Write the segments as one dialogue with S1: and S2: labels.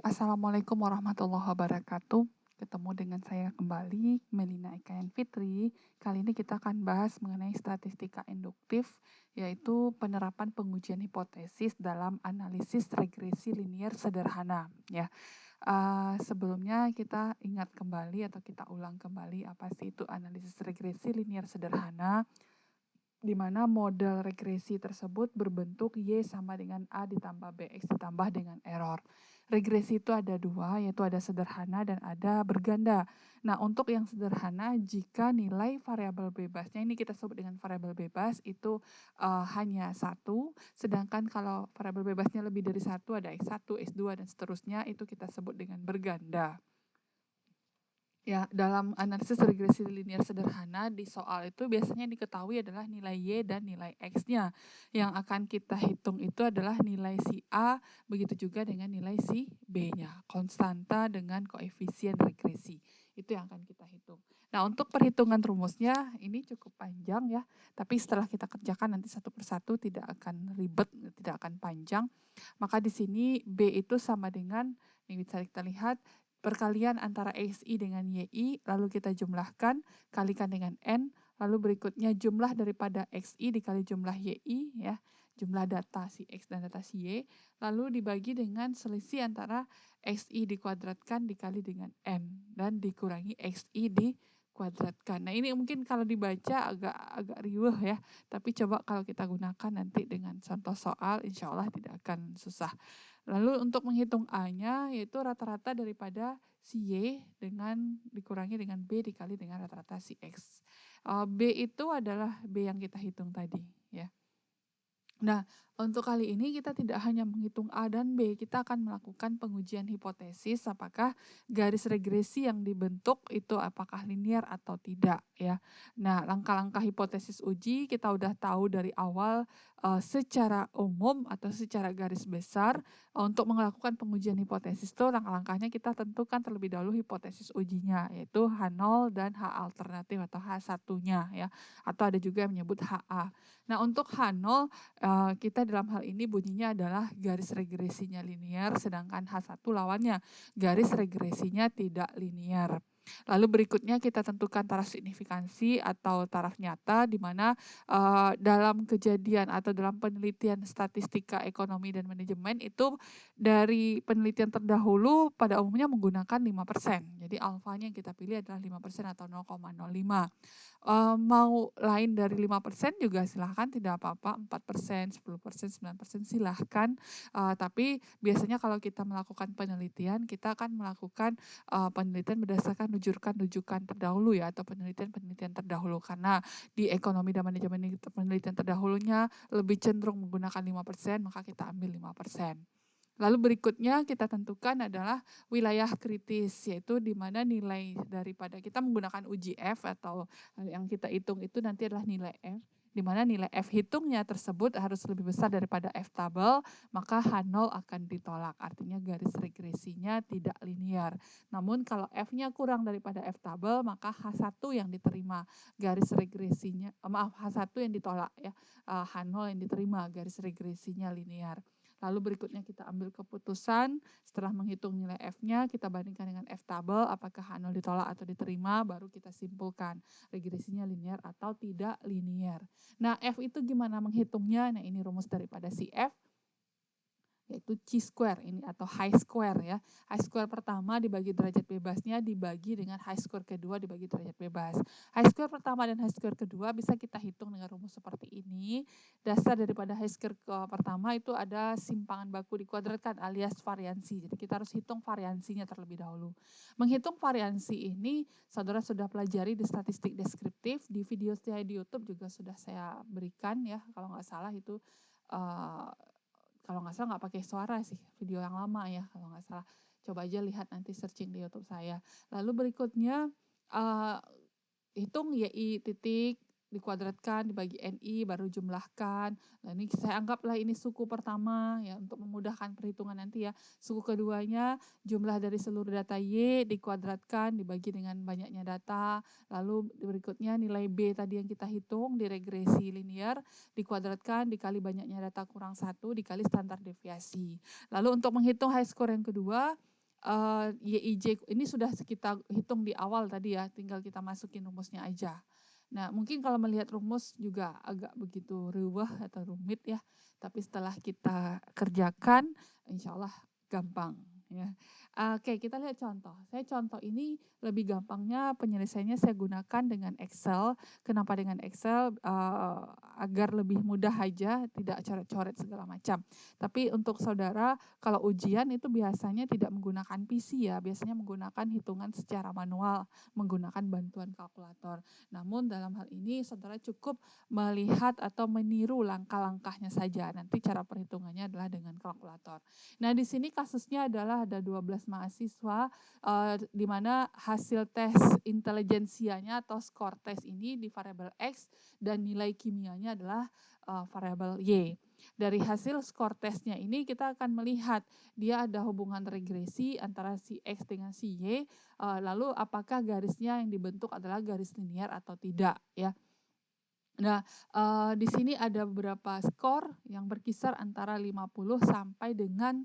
S1: Assalamualaikum warahmatullahi wabarakatuh. Ketemu dengan saya kembali, Melina Ekayan Fitri. Kali ini kita akan bahas mengenai statistika induktif, yaitu penerapan pengujian hipotesis dalam analisis regresi linier sederhana. Ya, sebelumnya kita ingat kembali atau kita ulang kembali apa sih itu analisis regresi linier sederhana, di mana model regresi tersebut berbentuk Y sama dengan A ditambah BX ditambah dengan error. Regresi itu ada dua, yaitu ada sederhana dan ada berganda. Nah, untuk yang sederhana, jika nilai variabel bebasnya, ini kita sebut dengan variabel bebas, itu hanya satu, sedangkan kalau variabel bebasnya lebih dari satu, ada X1, X2, dan seterusnya, itu kita sebut dengan berganda. Ya, dalam analisis regresi linier sederhana di soal itu biasanya diketahui adalah nilai Y dan nilai X-nya. Yang akan kita hitung itu adalah nilai si A, begitu juga dengan nilai si B-nya. Konstanta dengan koefisien regresi. Itu yang akan kita hitung. Nah, untuk perhitungan rumusnya ini cukup panjang ya, tapi setelah kita kerjakan nanti satu persatu tidak akan ribet, tidak akan panjang. Maka di sini B itu sama dengan, ini bisa kita lihat, perkalian antara XI dengan YI, lalu kita jumlahkan, kalikan dengan N, lalu berikutnya jumlah daripada XI dikali jumlah YI, ya, jumlah data si X dan data si Y, lalu dibagi dengan selisih antara XI dikuadratkan dikali dengan N, dan dikurangi XI dikuadratkan. Nah, ini mungkin kalau dibaca agak riuh ya, tapi coba kalau kita gunakan nanti dengan contoh soal, insya Allah tidak akan susah. Lalu untuk menghitung A-nya yaitu rata-rata daripada si Y dengan dikurangi dengan B dikali dengan rata-rata si X. B itu adalah B yang kita hitung tadi ya. Nah, untuk kali ini kita tidak hanya menghitung A dan B, kita akan melakukan pengujian hipotesis apakah garis regresi yang dibentuk itu apakah linier atau tidak ya. Nah, langkah-langkah hipotesis uji kita udah tahu dari awal secara umum atau secara garis besar. Untuk melakukan pengujian hipotesis itu langkah-langkahnya kita tentukan terlebih dahulu hipotesis ujinya, yaitu H0 dan H alternatif atau H1-nya ya, atau ada juga yang menyebut HA. Nah, untuk H0 kita dalam hal ini bunyinya adalah garis regresinya linier, sedangkan H1 lawannya, garis regresinya tidak linier. Lalu berikutnya kita tentukan taraf signifikansi atau taraf nyata, di mana dalam kejadian atau dalam penelitian statistika ekonomi dan manajemen itu dari penelitian terdahulu pada umumnya menggunakan 5%. Jadi alfanya yang kita pilih adalah 5% atau 0,05. Mau lain dari 5% juga silahkan, tidak apa-apa, 4%, 10%, 9% silahkan. Tapi biasanya kalau kita melakukan penelitian, kita akan melakukan penelitian berdasarkan rujukan terdahulu ya, atau penelitian-penelitian terdahulu. Karena di ekonomi dan manajemen penelitian terdahulunya lebih cenderung menggunakan 5%, maka kita ambil 5%. Lalu berikutnya kita tentukan adalah wilayah kritis, yaitu di mana nilai daripada kita menggunakan uji F atau yang kita hitung itu nanti adalah nilai F, di mana nilai F hitungnya tersebut harus lebih besar daripada F tabel, maka H0 akan ditolak. Artinya garis regresinya tidak linear. Namun kalau F-nya kurang daripada F tabel, maka H1 yang diterima garis regresinya, H1 yang ditolak ya, H0 yang diterima garis regresinya linear. Lalu berikutnya kita ambil keputusan, setelah menghitung nilai F-nya, kita bandingkan dengan F tabel, apakah H0 ditolak atau diterima, baru kita simpulkan regresinya linear atau tidak linear. Nah, F itu gimana menghitungnya? Nah, ini rumus daripada si F, yaitu chi-square ini atau high square ya. High square pertama dibagi derajat bebasnya dibagi dengan high square kedua dibagi derajat bebas. High square pertama dan high square kedua bisa kita hitung dengan rumus seperti ini. Dasar daripada high square pertama itu ada simpangan baku dikuadratkan alias variansi. Jadi kita harus hitung variansinya terlebih dahulu. Menghitung variansi ini saudara sudah pelajari di statistik deskriptif, di video saya di YouTube juga sudah saya berikan ya, kalau nggak salah itu kalau nggak salah nggak pakai suara sih, video yang lama ya kalau nggak salah. Coba aja lihat nanti searching di YouTube saya. Lalu berikutnya hitung YI titik dikuadratkan dibagi NI baru jumlahkan. Nah, ini saya anggaplah ini suku pertama ya untuk memudahkan perhitungan nanti ya. Suku keduanya jumlah dari seluruh data Y dikuadratkan dibagi dengan banyaknya data. Lalu berikutnya nilai B tadi yang kita hitung di regresi linear dikuadratkan dikali banyaknya data kurang 1 dikali standar deviasi. Lalu untuk menghitung high score yang kedua, YIJ ini sudah kita hitung di awal tadi ya, tinggal kita masukin rumusnya aja. Nah, mungkin kalau melihat rumus juga agak begitu riwah atau rumit ya, tapi setelah kita kerjakan insya Allah gampang ya. Oke, kita lihat contoh. Saya contoh ini lebih gampangnya penyelesaiannya saya gunakan dengan Excel. Kenapa dengan Excel? Agar lebih mudah aja, tidak coret-coret segala macam. Tapi untuk saudara, kalau ujian itu biasanya tidak menggunakan PC ya, biasanya menggunakan hitungan secara manual, menggunakan bantuan kalkulator. Namun dalam hal ini saudara cukup melihat atau meniru langkah-langkahnya saja. Nanti cara perhitungannya adalah dengan kalkulator. Nah, di sini kasusnya adalah ada 12 mahasiswa di mana hasil tes intelijensianya atau skor tes ini di variabel X dan nilai kimianya adalah variabel Y. Dari hasil skor tesnya ini kita akan melihat dia ada hubungan regresi antara si X dengan si Y, lalu apakah garisnya yang dibentuk adalah garis linier atau tidak ya. Nah, di sini ada beberapa skor yang berkisar antara 50 sampai dengan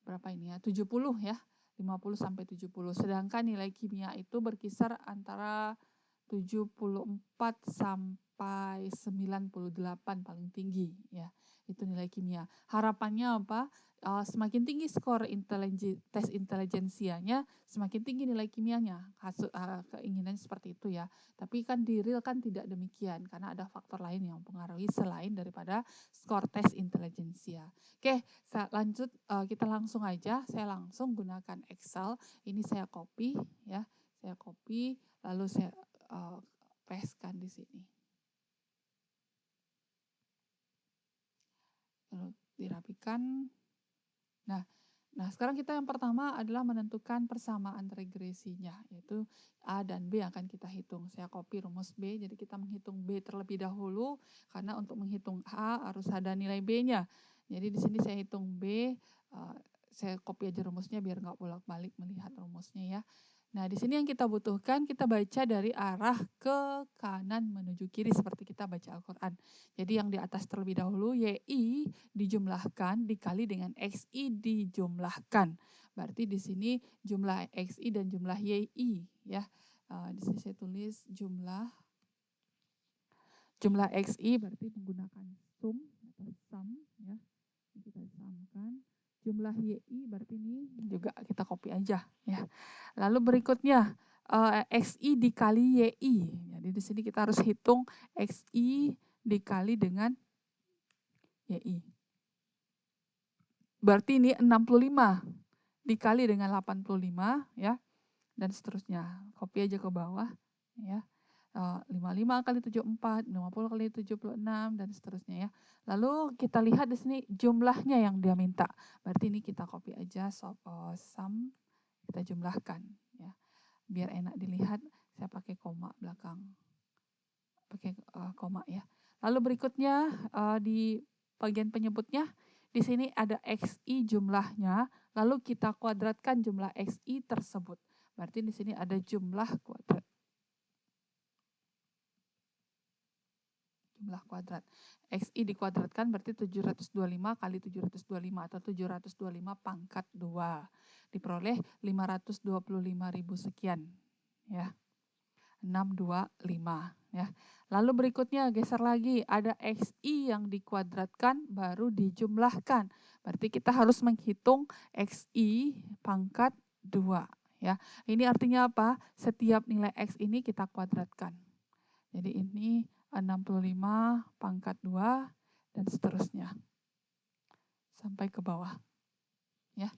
S1: berapa ini ya, 70 ya, 50 sampai 70. Sedangkan nilai kimia itu berkisar antara 74 sampai 98 paling tinggi ya. Itu nilai kimia. Harapannya apa? Semakin tinggi skor tes intelijensianya, semakin tinggi nilai kimianya. Keinginan seperti itu ya. Tapi kan di real kan tidak demikian karena ada faktor lain yang mempengaruhi selain daripada skor tes intelijensia. Oke, lanjut kita langsung aja. Saya langsung gunakan Excel. Ini saya copy ya. Saya copy lalu saya pastekan di sini. Lalu dirapikan. Nah, sekarang kita yang pertama adalah menentukan persamaan regresinya, yaitu A dan B akan kita hitung. Saya copy rumus B, jadi kita menghitung B terlebih dahulu, karena untuk menghitung A harus ada nilai B-nya. Jadi di sini saya hitung B, saya copy aja rumusnya biar nggak bolak-balik melihat rumusnya ya. Nah, di sini yang kita butuhkan, kita baca dari arah ke kanan menuju kiri seperti kita baca Al-Quran. Jadi yang di atas terlebih dahulu, YI dijumlahkan dikali dengan XI dijumlahkan. Berarti di sini jumlah XI dan jumlah YI ya. Di sini saya tulis jumlah XI berarti menggunakan sum atau sum ya. Kita sumkan. Jumlah YI berarti ini juga kita copy aja ya. Lalu berikutnya XI dikali YI. Jadi di sini kita harus hitung XI dikali dengan YI. Berarti ini 65 dikali dengan 85 ya. Dan seterusnya. Copy aja ke bawah ya. 55 kali 74, 50 kali 76 dan seterusnya ya. Lalu kita lihat di sini jumlahnya yang dia minta. Berarti ini kita copy aja sum kita jumlahkan ya. Biar enak dilihat saya pakai koma belakang. Pakai koma ya. Lalu berikutnya di bagian penyebutnya di sini ada XI jumlahnya, lalu kita kuadratkan jumlah XI tersebut. Berarti di sini ada jumlah kuadrat. Jumlah kuadrat. XI dikuadratkan berarti 725 kali 725 atau 725 pangkat 2. Diperoleh 525.000 sekian. Ya. 625 ya. Lalu berikutnya geser lagi ada XI yang dikuadratkan baru dijumlahkan. Berarti kita harus menghitung XI pangkat 2 ya. Ini artinya apa? Setiap nilai X ini kita kuadratkan. Jadi ini 65 pangkat 2 dan seterusnya. Sampai ke bawah. Ya.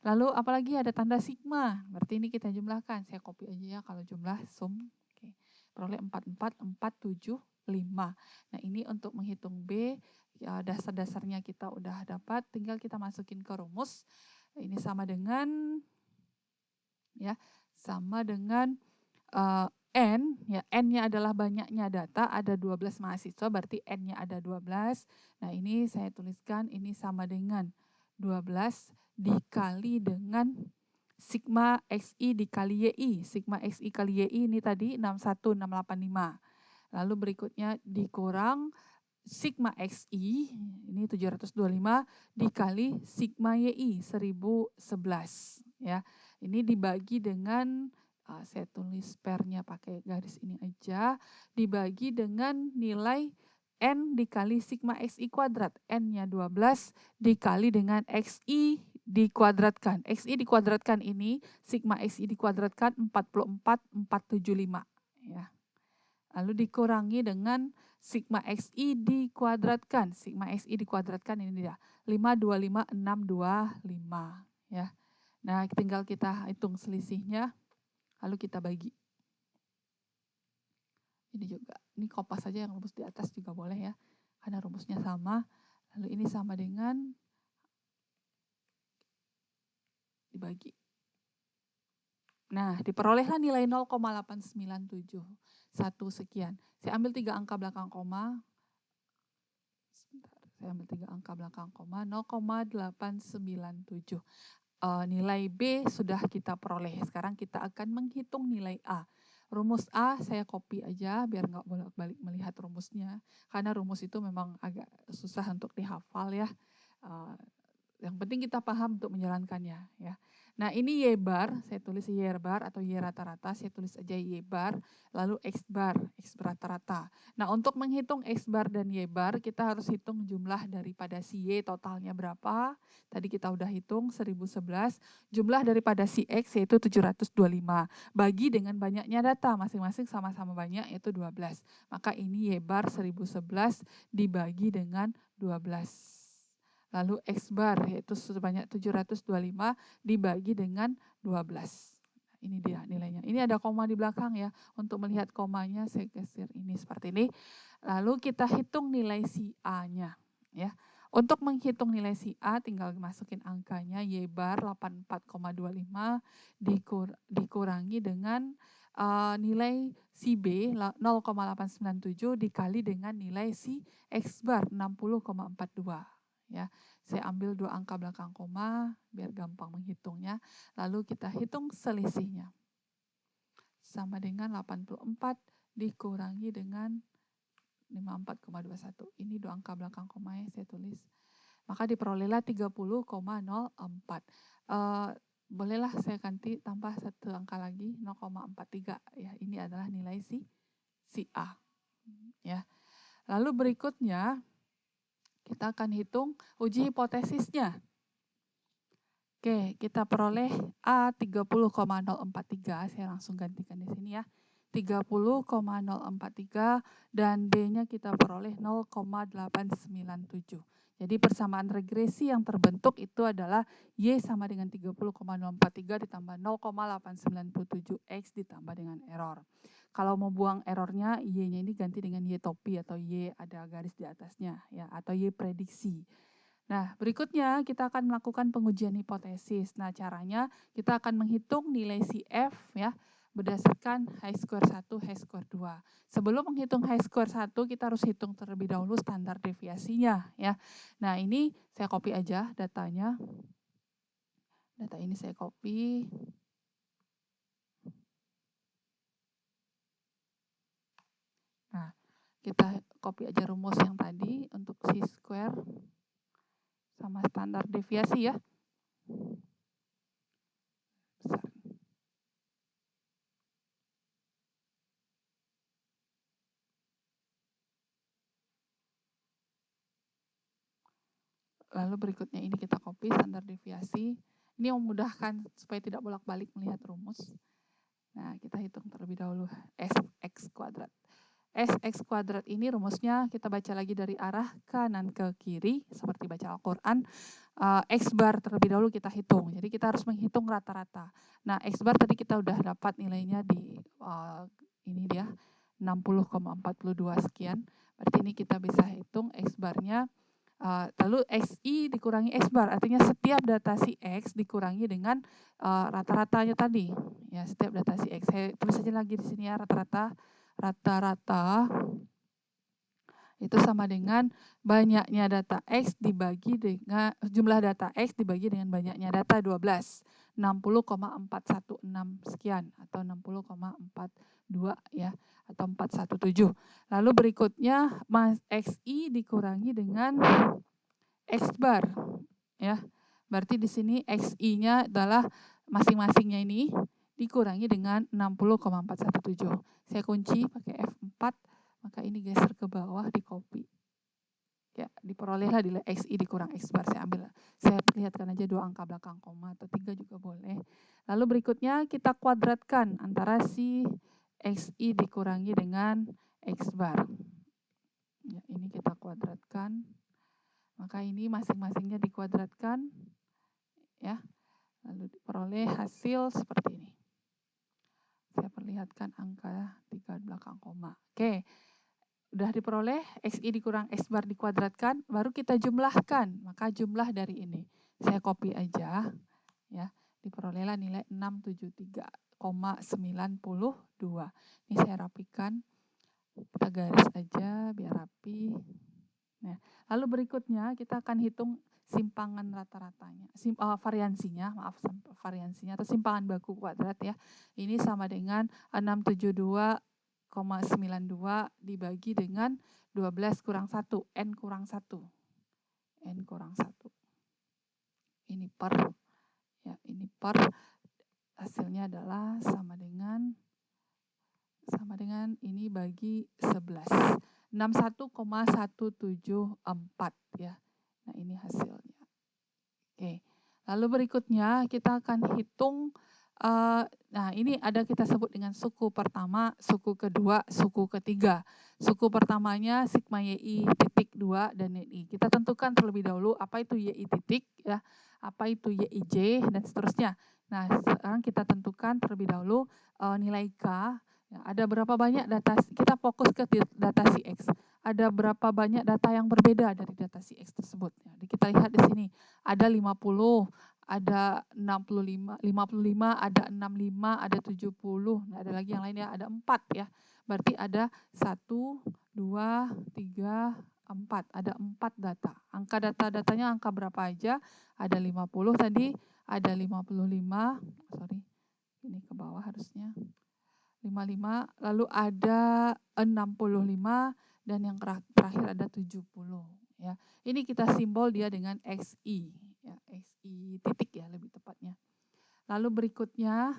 S1: Lalu apalagi ada tanda sigma. Berarti ini kita jumlahkan. Saya copy aja ya kalau jumlah sum. Oke. Peroleh 44475. Nah, ini untuk menghitung B, ya dasar-dasarnya kita udah dapat, tinggal kita masukin ke rumus. Ini sama dengan ya, sama dengan N, ya N-nya adalah banyaknya data, ada 12 mahasiswa, berarti N-nya ada 12. Nah ini saya tuliskan, ini sama dengan 12 dikali dengan sigma XI dikali YI. Sigma XI kali YI ini tadi 61685. Lalu berikutnya dikurang sigma XI, ini 725 dikali sigma YI 1011. Ya, Ini dibagi dengan, saya tulis pernya pakai garis ini aja, dibagi dengan nilai N dikali sigma XI kuadrat. N-nya 12 dikali dengan XI dikuadratkan. XI dikuadratkan ini, sigma XI dikuadratkan 44,475. Ya. Lalu dikurangi dengan sigma XI dikuadratkan. Sigma XI dikuadratkan ini dia, 525,625. Ya. Nah, tinggal kita hitung selisihnya, lalu kita bagi. Ini juga, ini kopas saja yang rumus di atas juga boleh ya, karena rumusnya sama. Lalu ini sama dengan dibagi. Nah, diperolehlah nilai 0,897. 1 sekian. Saya ambil 3 angka belakang koma. Sebentar, saya ambil 3 angka belakang koma, 0,897. Nilai B sudah kita peroleh. Sekarang kita akan menghitung nilai A. Rumus A saya copy aja biar nggak bolak-balik melihat rumusnya. Karena rumus itu memang agak susah untuk dihafal ya. Yang penting kita paham untuk menjalankannya ya. Nah ini Y bar, saya tulis Y bar atau Y rata-rata, saya tulis aja Y bar, lalu X bar, X rata-rata. Nah untuk menghitung X bar dan Y bar, kita harus hitung jumlah daripada si Y totalnya berapa. Tadi kita udah hitung 1011, jumlah daripada si X yaitu 725. Bagi dengan banyaknya data, masing-masing sama-sama banyak yaitu 12. Maka ini Y bar 1011 dibagi dengan 12. Lalu X bar yaitu sebanyak 725 dibagi dengan 12. Ini dia nilainya. Ini ada koma di belakang ya. Untuk melihat komanya saya geser ini seperti ini. Lalu kita hitung nilai si A-nya ya. Untuk menghitung nilai si A tinggal masukin angkanya Y bar 84,25 dikurangi dengan nilai si B 0,897 dikali dengan nilai si X bar 60,42. Ya, saya ambil 2 angka belakang koma biar gampang menghitungnya. Lalu kita hitung selisihnya. Sama dengan 84 dikurangi dengan 54,21. Ini 2 angka belakang koma yang saya tulis. Maka diperolehlah 30,04. Bolehlah saya ganti tambah 1 angka lagi 0,43 ya. Ini adalah nilai si A. Ya. Lalu berikutnya kita akan hitung uji hipotesisnya. Oke, kita peroleh A 30,043, saya langsung gantikan di sini ya. 30,043 dan B-nya kita peroleh 0,897. Jadi persamaan regresi yang terbentuk itu adalah Y sama dengan 30,043 ditambah 0,897X ditambah dengan error. Kalau mau buang errornya, Y-nya ini ganti dengan Y topi atau Y ada garis di atasnya ya, atau Y prediksi. Nah, berikutnya kita akan melakukan pengujian hipotesis. Nah, caranya kita akan menghitung nilai si F ya berdasarkan Chi-square 1, Chi-square 2. Sebelum menghitung Chi-square 1, kita harus hitung terlebih dahulu standar deviasinya ya. Nah, ini saya copy aja datanya. Data ini saya copy. Nah, kita copy aja rumus yang tadi untuk chi-square sama standar deviasi ya. Besar. Lalu berikutnya ini kita copy standar deviasi. Ini memudahkan supaya tidak bolak-balik melihat rumus. Nah, kita hitung terlebih dahulu Sx kuadrat. Sx kuadrat ini rumusnya kita baca lagi dari arah kanan ke kiri, seperti baca Al-Quran. X bar terlebih dahulu kita hitung, jadi kita harus menghitung rata-rata. Nah, X bar tadi kita udah dapat nilainya di ini dia 60,42 sekian. Berarti ini kita bisa hitung X barnya. Lalu XI dikurangi X bar, artinya setiap data si X dikurangi dengan rata-ratanya tadi. Ya, setiap data si X. Saya tulis saja lagi di sini ya, rata-rata itu sama dengan banyaknya data X dibagi dengan jumlah data X dibagi dengan banyaknya data 12. 60,416 sekian atau 60,42 ya atau 417. Lalu berikutnya XI dikurangi dengan X bar ya. Berarti di sini XI-nya adalah masing-masingnya ini dikurangi dengan 60,417. Saya kunci pakai F4, maka ini geser ke bawah, di copy. Ya, diperolehlah nilai XI dikurang X bar. Saya lihatkan aja 2 angka belakang koma atau 3 juga boleh. Lalu berikutnya kita kuadratkan antara si XI dikurangi dengan X bar. Ya, ini kita kuadratkan. Maka ini masing-masingnya dikuadratkan. Ya, lalu diperoleh hasil seperti ini. Saya perlihatkan angka 3 belakang koma. Oke, udah diperoleh XI dikurang X bar dikuadratkan, baru kita jumlahkan. Maka jumlah dari ini, saya copy aja, ya, diperolehlah nilai 673,92. Ini saya rapikan, kita garis aja biar rapi. Nah, lalu berikutnya kita akan hitung simpangan rata-ratanya, variansinya atau simpangan baku kuadrat ya. Ini sama dengan 672,92 dibagi dengan 12 kurang 1, N kurang 1. N kurang 1. Ini per, ya, ini per, hasilnya adalah sama dengan ini bagi 11. 61,174 ya. Nah, ini hasilnya. Oke. Lalu berikutnya kita akan hitung, nah ini ada kita sebut dengan suku pertama, suku kedua, suku ketiga. Suku pertamanya sigma YI titik 2 dan YI. Kita tentukan terlebih dahulu apa itu YI titik ya, apa itu YIJ dan seterusnya. Nah, sekarang kita tentukan terlebih dahulu nilai K. Ya, ada berapa banyak data, kita fokus ke data si X. Ada berapa banyak data yang berbeda dari data si X tersebut. Ya, kita lihat di sini ada 50, ada 65, ada 65, ada 70, nah ada lagi yang lain ya, ada 4 ya. Berarti ada 1, 2, 3, 4, ada 4 data. Angka data-datanya angka berapa aja? Ada 50 tadi, ada 55, sorry, ini ke bawah harusnya. 55, lalu ada 65, dan yang terakhir ada 70 ya. Ini kita simbol dia dengan XI ya, XI titik ya lebih tepatnya. Lalu berikutnya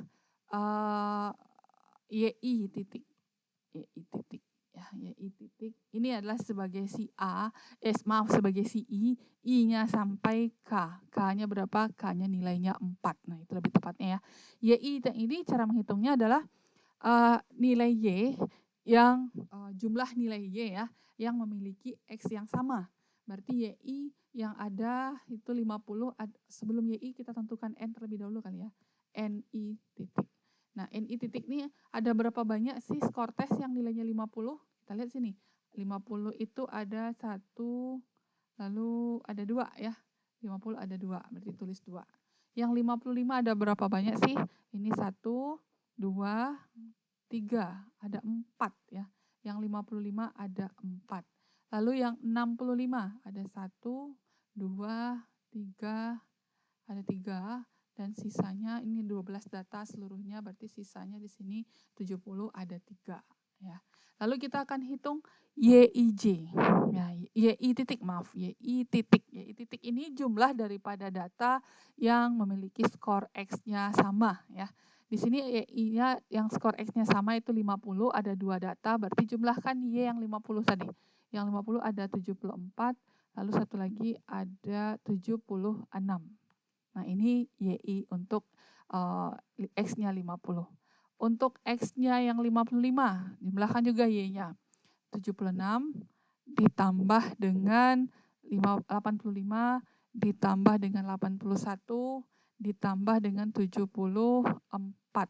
S1: YI titik. YI titik ya, YI titik. Ini adalah sebagai si A, sebagai si I-nya sampai K. K-nya berapa? K-nya nilainya 4. Nah, itu lebih tepatnya ya. YI ini cara menghitungnya adalah nilai Y yang jumlah nilai Y ya yang memiliki X yang sama. Berarti YI yang ada itu 50, sebelum YI kita tentukan N terlebih dahulu kali ya. NI titik. Nah, NI titik ini ada berapa banyak sih skor tes yang nilainya 50? Kita lihat sini. 50 itu ada 1, lalu ada 2 ya. 50 ada 2, berarti tulis 2. Yang 55 ada berapa banyak sih? Ini 1, 2, 3, ada 4 ya. Yang 55 ada 4. Lalu yang 65 ada 1, 2, 3, ada 3, dan sisanya ini 12 data seluruhnya, berarti sisanya di sini 70 ada 3 ya. Lalu kita akan hitung YIJ. Ya, YI titik, YI titik. YI titik ini jumlah daripada data yang memiliki skor X-nya sama ya. Di sini Y-nya yang skor X-nya sama itu 50, ada 2 data, berarti jumlahkan Y yang 50 tadi. Yang 50 ada 74, lalu satu lagi ada 76. Nah, ini YI untuk X-nya 50. Untuk X-nya yang 55, jumlahkan juga Y-nya. 76 ditambah dengan 85 ditambah dengan 81 ditambah dengan 74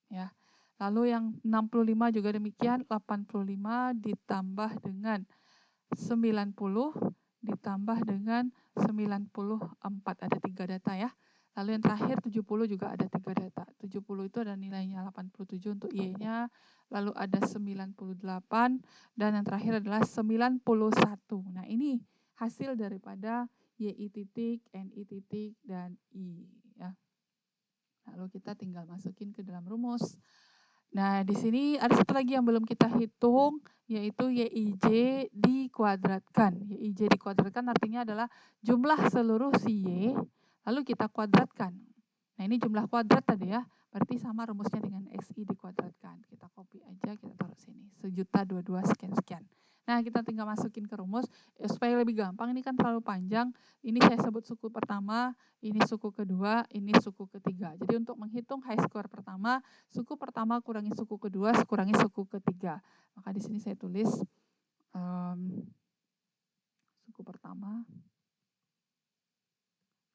S1: ya. Lalu yang 65 juga demikian, 85 ditambah dengan 90 ditambah dengan 94, ada 3 data ya. Lalu yang terakhir 70 juga ada 3 data. 70 itu ada nilainya 87 untuk Y-nya, lalu ada 98, dan yang terakhir adalah 91. Nah, ini hasil daripada YI titik, NI titik, dan I ya. Lalu kita tinggal masukin ke dalam rumus. Nah, di sini ada satu lagi yang belum kita hitung, yaitu YIJ dikuadratkan. YIJ dikuadratkan artinya adalah jumlah seluruh si Y, lalu kita kuadratkan. Nah ini jumlah kuadrat tadi ya, berarti sama rumusnya dengan XI dikuadratkan. Kita copy aja, kita taruh sini. 1.022 sekian-sekian. Nah kita tinggal masukin ke rumus, supaya lebih gampang, ini kan terlalu panjang. Ini saya sebut suku pertama, ini suku kedua, ini suku ketiga. Jadi untuk menghitung high square pertama, suku pertama kurangi suku kedua, kurangi suku ketiga. Maka di sini saya tulis suku pertama,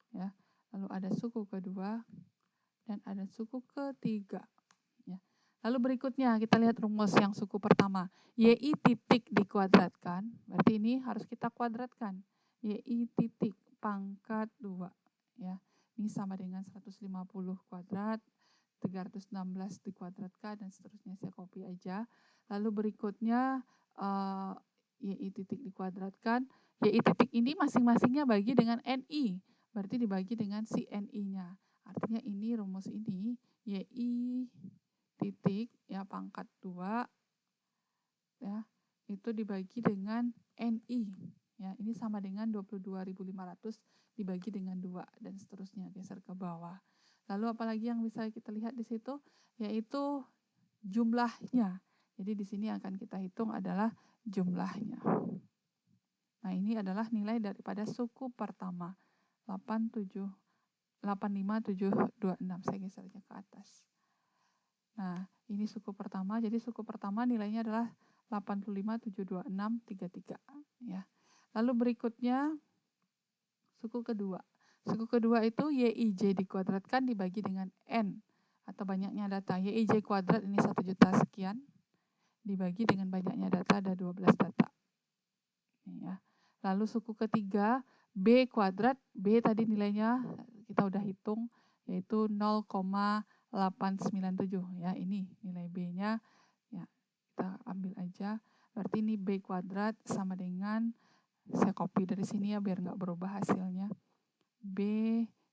S1: ya. Lalu ada suku kedua dan ada suku ketiga. Ya. Lalu berikutnya kita lihat rumus yang suku pertama. YI titik dikuadratkan, berarti ini harus kita kuadratkan. YI titik pangkat 2. Ya. Ini sama dengan 150 kuadrat, 316 dikuadratkan, dan seterusnya saya copy aja. Lalu berikutnya YI titik dikuadratkan. YI titik ini masing-masingnya bagi dengan NI, berarti dibagi dengan si NI-nya. Artinya ini rumus ini, YI titik ya pangkat 2 ya itu dibagi dengan NI ya, ini sama dengan 22.500 dibagi dengan 2 dan seterusnya, geser ke bawah. Lalu apalagi yang bisa kita lihat di situ, yaitu jumlahnya. Jadi di sini akan kita hitung adalah jumlahnya. Nah ini adalah nilai daripada suku pertama 85726. Saya geser aja ke atas. Nah, ini suku pertama. Jadi suku pertama nilainya adalah 85.72633 ya. Lalu berikutnya suku kedua. Suku kedua itu YIJ dikuadratkan dibagi dengan N atau banyaknya data. YIJ kuadrat ini 1 juta sekian dibagi dengan banyaknya data, ada 12 data. Ini ya. Lalu suku ketiga B kuadrat, B tadi nilainya kita udah hitung yaitu 0,897 ya, ini nilai B-nya ya, kita ambil aja. Berarti ini B kuadrat sama dengan, saya copy dari sini ya biar nggak berubah hasilnya. B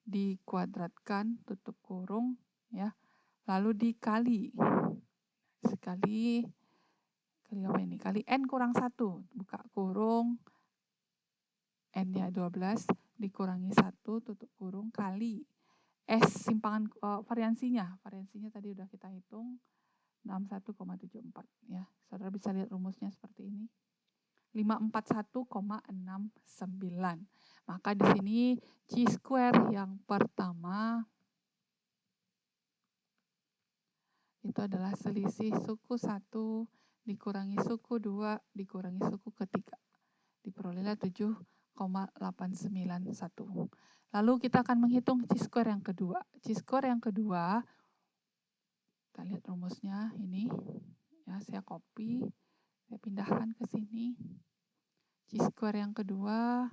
S1: dikuadratkan tutup kurung ya. Lalu dikali kali apa ini? Kali N kurang 1, buka kurung, N-nya 12 dikurangi 1 tutup kurung kali S simpangan variansinya tadi udah kita hitung 61,74 ya. Saudara bisa lihat rumusnya seperti ini. 541,69. Maka di sini chi square yang pertama itu adalah selisih suku 1 dikurangi suku 2 dikurangi suku ketiga. Diperolehlah 7,891. Lalu kita akan menghitung chi square yang kedua. Chi square yang kedua, kita lihat rumusnya ini. Ya, saya copy, saya pindahkan ke sini. Chi square yang kedua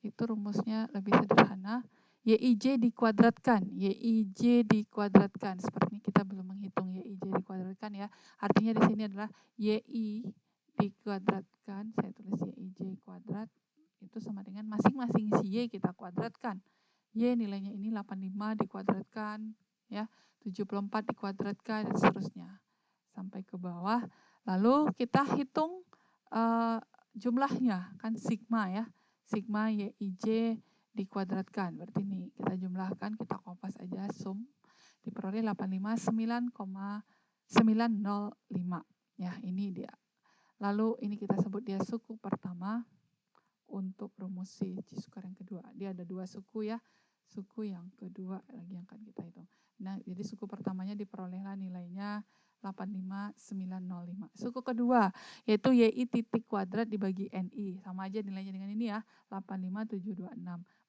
S1: itu rumusnya lebih sederhana. YIJ dikuadratkan, YIJ dikuadratkan. Seperti ini kita belum menghitung YIJ dikuadratkan ya. Artinya di sini adalah YI dikuadratkan, saya tulis YIJ kuadrat, itu sama dengan masing-masing si Y kita kuadratkan. Y nilainya ini 85 dikuadratkan, ya 74 dikuadratkan, dan seterusnya. Sampai ke bawah. Lalu kita hitung jumlahnya, kan sigma ya. Sigma YIJ dikuadratkan. Berarti ini kita jumlahkan, kita kopas aja, sum. Diperoleh 85,905. Ya, ini dia. Lalu ini kita sebut dia suku pertama untuk rumus si chi square yang kedua. Dia ada 2 suku ya. Suku yang kedua lagi yang akan kita hitung. Nah, jadi suku pertamanya diperolehlah nilainya 85905. Suku kedua yaitu YI titik kuadrat dibagi NI. Sama aja nilainya dengan ini ya, 85726.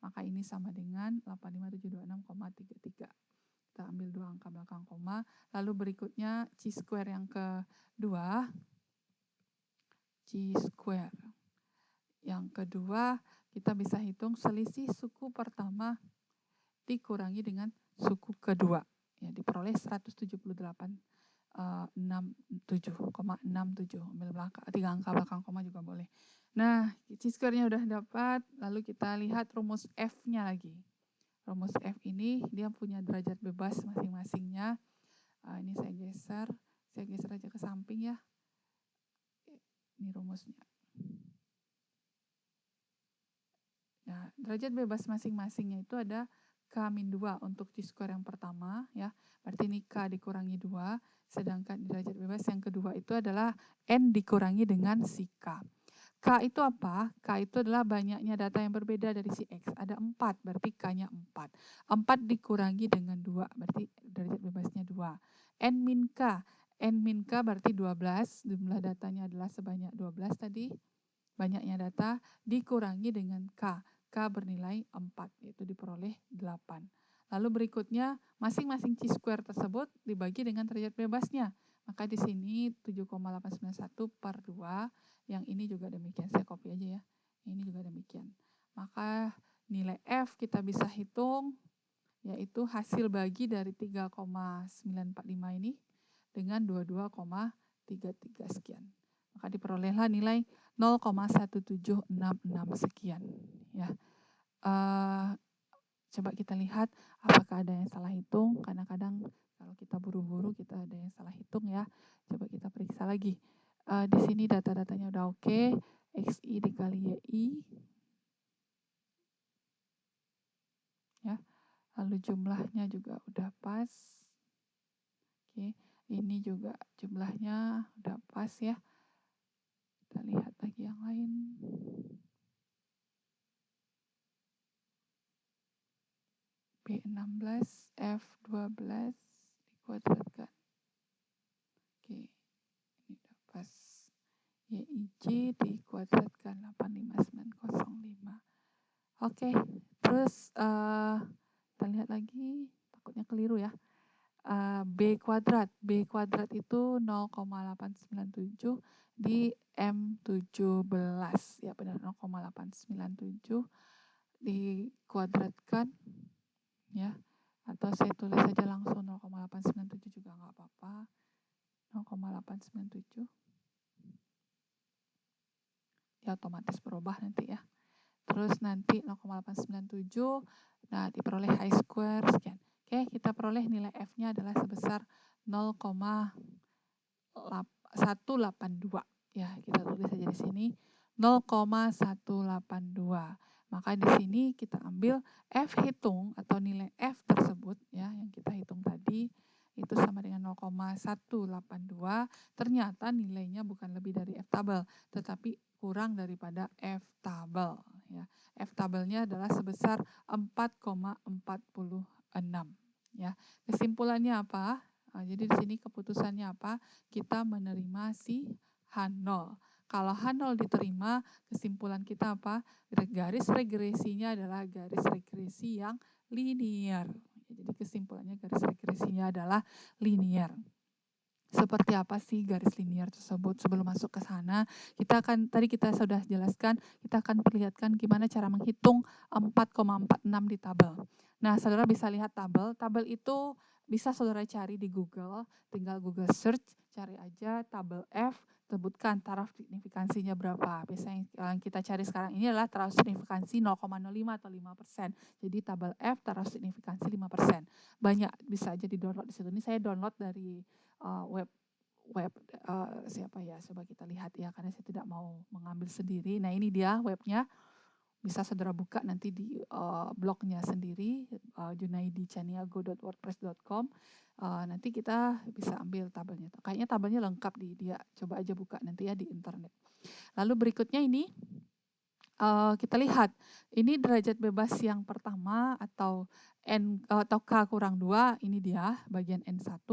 S1: Maka ini sama dengan 85726,33. Kita ambil 2 angka belakang koma. Lalu berikutnya chi square yang kedua. Chi square yang kedua kita bisa hitung selisih suku pertama dikurangi dengan suku kedua. Ya, diperoleh 178,67. Ambil 3 angka belakang koma juga boleh. Nah, chi square-nya udah dapat, lalu kita lihat rumus F-nya lagi. Rumus F ini dia punya derajat bebas masing-masingnya. Ini saya geser aja ke samping ya. Ini rumusnya. Nah, derajat bebas masing-masingnya itu ada K-2 untuk T-square yang pertama ya. Berarti ini K dikurangi 2, sedangkan derajat bebas yang kedua itu adalah N dikurangi dengan si K. K itu apa? K itu adalah banyaknya data yang berbeda dari si X. Ada 4, berarti K-nya 4. 4 dikurangi dengan 2, berarti derajat bebasnya 2. N min K. N min K berarti 12, jumlah datanya adalah sebanyak 12 tadi. Banyaknya data dikurangi dengan K. K bernilai 4, yaitu diperoleh 8. Lalu berikutnya, masing-masing chi-square tersebut dibagi dengan derajat bebasnya. Maka di sini 7,891 per 2, yang ini juga demikian. Saya copy aja ya. Ini juga demikian. Maka nilai F kita bisa hitung, yaitu hasil bagi dari 3,945 ini dengan 22,33 sekian. Maka diperolehlah nilai 0,1766 sekian. Ya. Coba kita lihat apakah ada yang salah hitung. Kadang-kadang kalau kita buru-buru kita ada yang salah hitung ya. Coba kita periksa lagi. Di sini data-datanya udah oke. XI dikali YI. Ya. Lalu jumlahnya juga udah pas. Oke, ini juga jumlahnya udah pas ya. Kita lihat lagi yang lain. B16, F12 dikuadratkan. Oke, ini udah pas. YIJ dikuadratkan 85905. Oke, terus kita lihat lagi, takutnya keliru ya. B kuadrat. B kuadrat itu 0,897 di M17. Ya benar, 0,897 dikuadratkan. Ya, atau saya tulis saja langsung 0,897 juga nggak apa-apa. 0,897. Ya otomatis berubah nanti ya. Terus nanti 0,897, nah diperoleh I square sekian. Oke, kita peroleh nilai F-nya adalah sebesar 0,182. Ya, kita tulis saja di sini 0,182. Maka di sini kita ambil F hitung atau nilai F tersebut ya yang kita hitung tadi itu sama dengan 0,182. Ternyata nilainya bukan lebih dari F tabel, tetapi kurang daripada F tabel ya. F tabelnya adalah sebesar 4,46 ya. Kesimpulannya apa? Jadi di sini keputusannya apa? Kita menerima si H0. Kalau H0 diterima, kesimpulan kita apa? Garis regresinya adalah garis regresi yang linear. Jadi kesimpulannya garis regresinya adalah linear. Seperti apa sih garis linear tersebut? Sebelum masuk ke sana, tadi kita sudah jelaskan, kita akan perlihatkan gimana cara menghitung 4,46 di tabel. Nah, saudara bisa lihat tabel. Tabel itu bisa saudara cari di Google, tinggal Google search, cari aja tabel F, sebutkan taraf signifikansinya berapa. Biasanya yang kita cari sekarang ini adalah taraf signifikansi 0,05 atau 5%. Jadi tabel F taraf signifikansi 5%. Banyak bisa aja di-download di situ. Ini saya download dari web siapa ya, coba kita lihat ya, karena saya tidak mau mengambil sendiri. Nah ini dia webnya, bisa saudara buka nanti di blognya sendiri, junaidicaniago.wordpress.com. Nanti kita bisa ambil tabelnya. Kayaknya tabelnya lengkap di dia, coba aja buka nanti ya di internet. Lalu berikutnya ini kita lihat, ini derajat bebas yang pertama atau K kurang 2, ini dia bagian N1,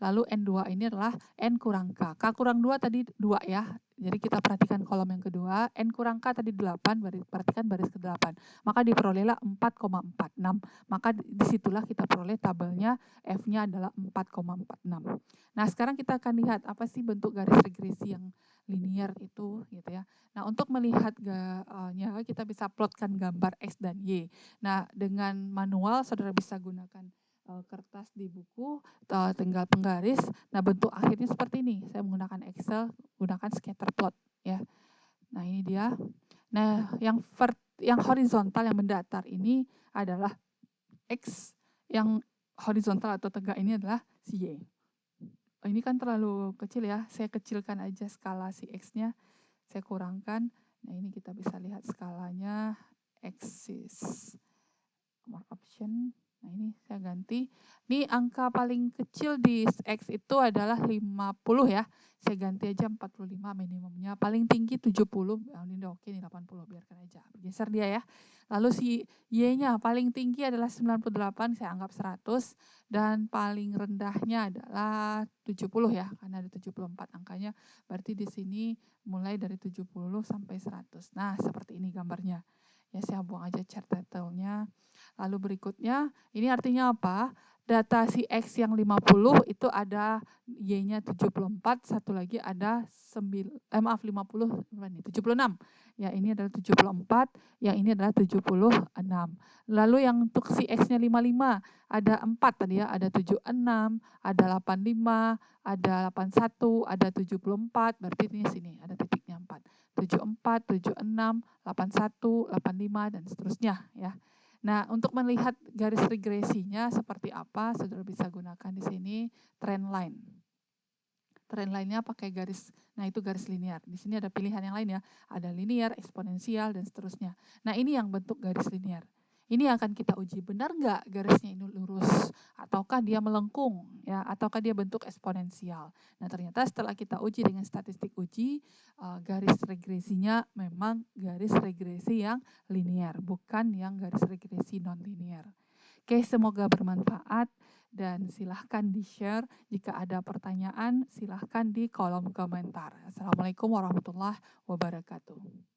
S1: lalu N2 ini adalah N kurang K. K kurang 2 tadi 2 ya, jadi kita perhatikan kolom yang kedua, N kurang K tadi 8, perhatikan baris ke-8, maka diperolehlah 4,46, maka disitulah kita peroleh tabelnya F-nya adalah 4,46. Nah sekarang kita akan lihat apa sih bentuk garis regresi yang linear itu gitu ya. Nah untuk melihat kita bisa plotkan gambar X dan Y. Nah dengan manual saudara bisa gunakan kertas di buku, tinggal penggaris. Nah bentuk akhirnya seperti ini. Saya menggunakan Excel, gunakan scatter plot ya. Nah ini dia. Nah yang horizontal yang mendatar ini adalah X, yang horizontal atau tegak ini adalah si Y. Ini kan terlalu kecil ya, saya kecilkan aja skala si X-nya, saya kurangkan. Nah ini kita bisa lihat skalanya eksis. more option. Nah, ini saya ganti. Ini angka paling kecil di X itu adalah 50 ya. Saya ganti aja 45 minimumnya. Paling tinggi 70. Ini udah oke nih 80, biarkan aja. Geser dia ya. Lalu si Y-nya paling tinggi adalah 98, saya anggap 100. Dan paling rendahnya adalah 70 ya, karena ada 74 angkanya. Berarti di sini mulai dari 70 sampai 100. Nah, seperti ini gambarnya. Ya, saya buang aja chart title-nya. Lalu berikutnya, ini artinya apa? Data si X yang 50 itu ada Y-nya 74, satu lagi ada 50, 76. Ya, ini adalah 74, yang ini adalah 76. Lalu yang untuk si X-nya 55, ada 4 tadi ya, ada 76, ada 85, ada 81, ada 74, berarti ini sini ada titiknya 4. 74, 76, 81, 85, dan seterusnya ya. Nah, untuk melihat garis regresinya seperti apa, saudara bisa gunakan di sini trend line. Trend line-nya pakai garis, nah itu garis linear. Di sini ada pilihan yang lain ya, ada linear, eksponensial, dan seterusnya. Nah, ini yang bentuk garis linear. Ini yang akan kita uji, benar nggak garisnya ini lurus, ataukah dia melengkung, ya, ataukah dia bentuk eksponensial. Nah, ternyata setelah kita uji dengan statistik uji, garis regresinya memang garis regresi yang linear, bukan yang garis regresi non-linear. Oke, semoga bermanfaat dan silahkan di-share. Jika ada pertanyaan, silahkan di kolom komentar. Assalamualaikum warahmatullahi wabarakatuh.